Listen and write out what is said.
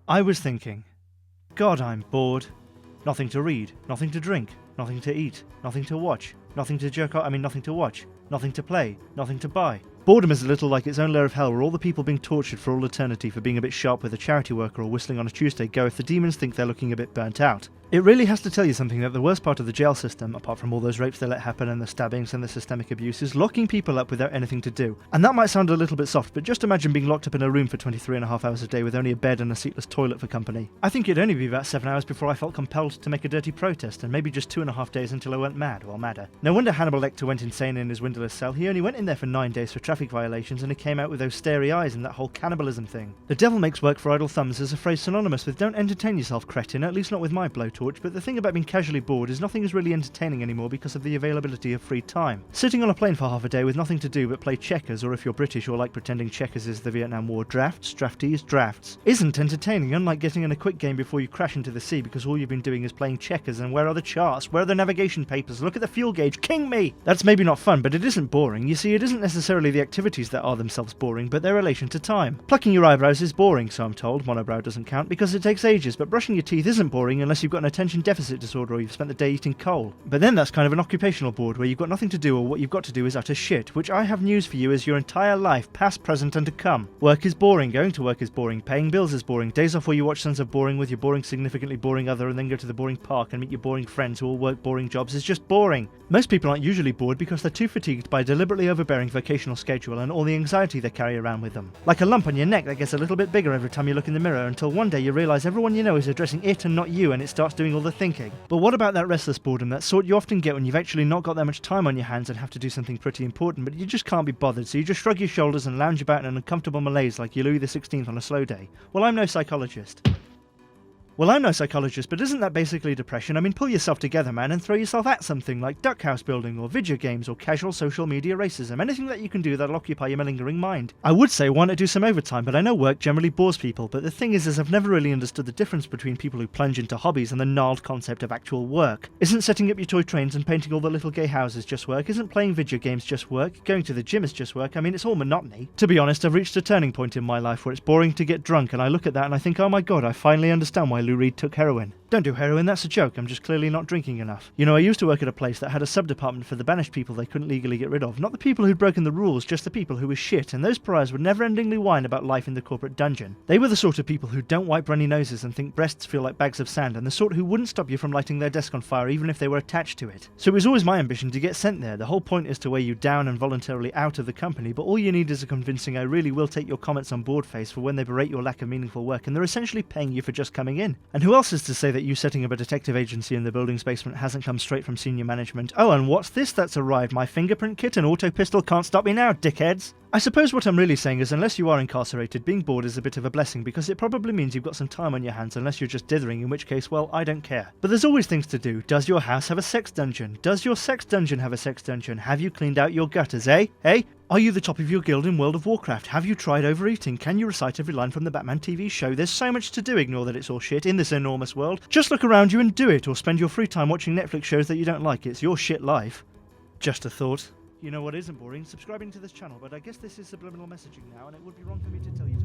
I was thinking, God, I'm bored. Nothing to read, nothing to drink, nothing to eat, nothing to watch, nothing to jerk off, nothing to watch, nothing to play, nothing to buy. Boredom is a little like its own layer of hell where all the people being tortured for all eternity for being a bit sharp with a charity worker or whistling on a Tuesday go if the demons think they're looking a bit burnt out. It really has to tell you something that the worst part of the jail system, apart from all those rapes they let happen and the stabbings and the systemic abuse, is locking people up without anything to do. And that might sound a little bit soft, but just imagine being locked up in a room for 23.5 hours a day with only a bed and a seatless toilet for company. I think it'd only be about 7 hours before I felt compelled to make a dirty protest, and maybe just 2.5 days until I went mad, or madder. No wonder Hannibal Lecter went insane in his windowless cell. He only went in there for 9 days for traffic violations, and he came out with those starey eyes and that whole cannibalism thing. The devil makes work for idle thumbs is a phrase synonymous with don't entertain yourself, cretin, at least not with my blowtorch, but the thing about being casually bored is nothing is really entertaining anymore because of the availability of free time. Sitting on a plane for half a day with nothing to do but play checkers, or if you're British or like pretending checkers is the Vietnam War, drafts, isn't entertaining, unlike getting in a quick game before you crash into the sea because all you've been doing is playing checkers. And where are the charts? Where are the navigation papers? Look at the fuel gauge, king me! That's maybe not fun, but it isn't boring. You see, it isn't necessarily the activities that are themselves boring, but their relation to time. Plucking your eyebrows is boring, so I'm told. Monobrow doesn't count because it takes ages, but brushing your teeth isn't boring unless you've got an attention deficit disorder or you've spent the day eating coal. But then that's kind of an occupational bored where you've got nothing to do or what you've got to do is utter shit, which I have news for you is your entire life, past, present and to come. Work is boring, going to work is boring, paying bills is boring, days off where you watch Sons of Boring with your boring significantly boring other and then go to the boring park and meet your boring friends who all work boring jobs is just boring. Most people aren't usually bored because they're too fatigued by a deliberately overbearing vocational schedule and all the anxiety they carry around with them. Like a lump on your neck that gets a little bit bigger every time you look in the mirror until one day you realise everyone you know is addressing it and not you and it starts doing all the thinking. But what about that restless boredom, that sort you often get when you've actually not got that much time on your hands and have to do something pretty important but you just can't be bothered, so you just shrug your shoulders and lounge about in an uncomfortable malaise like you're Louis XVI on a slow day? Well, I'm no psychologist, but isn't that basically depression? I mean, pull yourself together, man, and throw yourself at something like duck house building or video games or casual social media racism, anything that you can do that'll occupy your malingering mind. I would say why not do some overtime, but I know work generally bores people, but the thing is I've never really understood the difference between people who plunge into hobbies and the gnarled concept of actual work. Isn't setting up your toy trains and painting all the little gay houses just work? Isn't playing video games just work? Going to the gym is just work? I mean, it's all monotony. To be honest, I've reached a turning point in my life where it's boring to get drunk, and I look at that and I think, oh my god, I finally understand why Lou Reed took heroin. Don't do heroin, that's a joke, I'm just clearly not drinking enough. You know, I used to work at a place that had a sub-department for the banished people they couldn't legally get rid of. Not the people who'd broken the rules, just the people who were shit, and those pariahs would never-endingly whine about life in the corporate dungeon. They were the sort of people who don't wipe runny noses and think breasts feel like bags of sand, and the sort who wouldn't stop you from lighting their desk on fire even if they were attached to it. So it was always my ambition to get sent there. The whole point is to weigh you down and voluntarily out of the company, but all you need is a convincing I really will take your comments on board face for when they berate your lack of meaningful work, and they're essentially paying you for just coming in. And who else is to say that you setting up a detective agency in the building's basement hasn't come straight from senior management? Oh, and what's this that's arrived? My fingerprint kit and auto pistol can't stop me now, dickheads! I suppose what I'm really saying is unless you are incarcerated, being bored is a bit of a blessing because it probably means you've got some time on your hands unless you're just dithering, in which case, well, I don't care. But there's always things to do. Does your house have a sex dungeon? Does your sex dungeon have a sex dungeon? Have you cleaned out your gutters, eh? Are you the top of your guild in World of Warcraft? Have you tried overeating? Can you recite every line from the Batman TV show? There's so much to do, ignore that it's all shit in this enormous world. Just look around you and do it, or spend your free time watching Netflix shows that you don't like. It's your shit life. Just a thought. You know what isn't boring? Subscribing to this channel, but I guess this is subliminal messaging now, and it would be wrong for me to tell you to